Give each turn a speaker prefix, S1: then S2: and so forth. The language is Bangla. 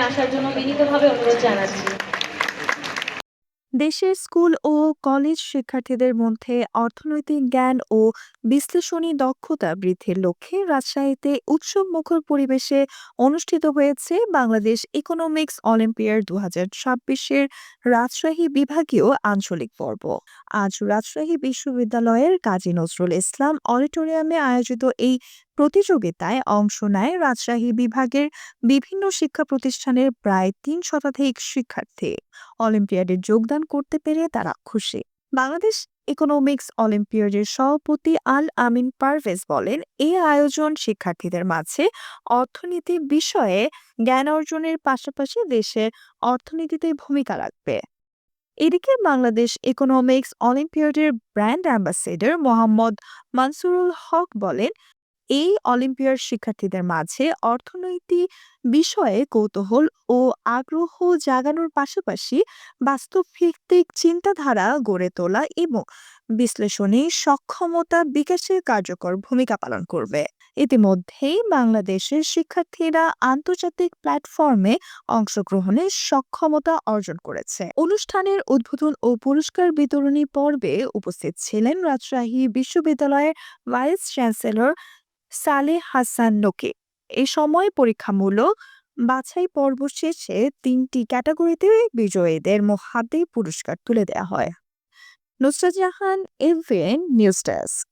S1: আসার জন্য বিনীতভাবে অনুরোধ জানাচ্ছি।
S2: দেশের স্কুল ও কলেজ শিক্ষার্থীদের মধ্যে অর্থনৈতিক জ্ঞান ও বিশ্লেষণী দক্ষতা বৃদ্ধির লক্ষ্যে রাজশাহীতে উৎসবমুখর পরিবেশে অনুষ্ঠিত হয়েছে বাংলাদেশ ইকোনমিক্স অলিম্পিয়াড 2026-এর রাজশাহী বিভাগীয় আঞ্চলিক পর্ব। আজ রাজশাহী বিশ্ববিদ্যালয়ের কাজী নজরুল ইসলাম অডিটোরিয়ামে আয়োজিত এই প্রতিযোগিতায় অংশ নেয় রাজশাহী বিভাগের বিভিন্ন শিক্ষা প্রতিষ্ঠানের প্রায় ৩ শতাধিক শিক্ষার্থী। অলিম্পিয়াডে যোগদান করতে পেরে তারা খুশি। বাংলাদেশ ইকোনমিক্স অলিম্পিয়াডের সভাপতি আল আমিন পারভেজ বলেন, এই আয়োজন শিক্ষার্থীদের মাঝে অর্থনীতি বিষয়ে জ্ঞান অর্জনের পাশাপাশি দেশের অর্থনীতিতে ভূমিকা রাখবে। এদিকে বাংলাদেশ ইকোনমিক্স অলিম্পিয়াডের ব্র্যান্ড অ্যাম্বাসেডর মোহাম্মদ মানসুরুল হক বলেন, এই অলিম্পিয়াড শিক্ষার্থীদের মাঝে অর্থনীতি বিষয়ে কৌতূহল ও আগ্রহ জাগানোর পাশাপাশি বাস্তব ভিত্তিক চিন্তাধারা গড়ে তোলা এবং বিশ্লেষণী সক্ষমতা বিকাশে কার্যকর ভূমিকা পালন করবে। ইতিমধ্যেই বাংলাদেশের শিক্ষার্থীরা আন্তর্জাতিক প্ল্যাটফর্মে অংশগ্রহণের সক্ষমতা অর্জন করেছে। অনুষ্ঠানের উদ্বোধন ও পুরস্কার বিতরণী পর্বে উপস্থিত ছিলেন রাজশাহী বিশ্ববিদ্যালয়ের ভাইস চ্যান্সেলর সালেহ হাসান নকি। এ সময় পরীক্ষামূলক বাছাই পর্ব শেষে ৩টি ক্যাটাগরিতে বিজয়ীদের হাতে পুরস্কার তুলে দেওয়া হয়। Nusrat Jahan, AVN news desk.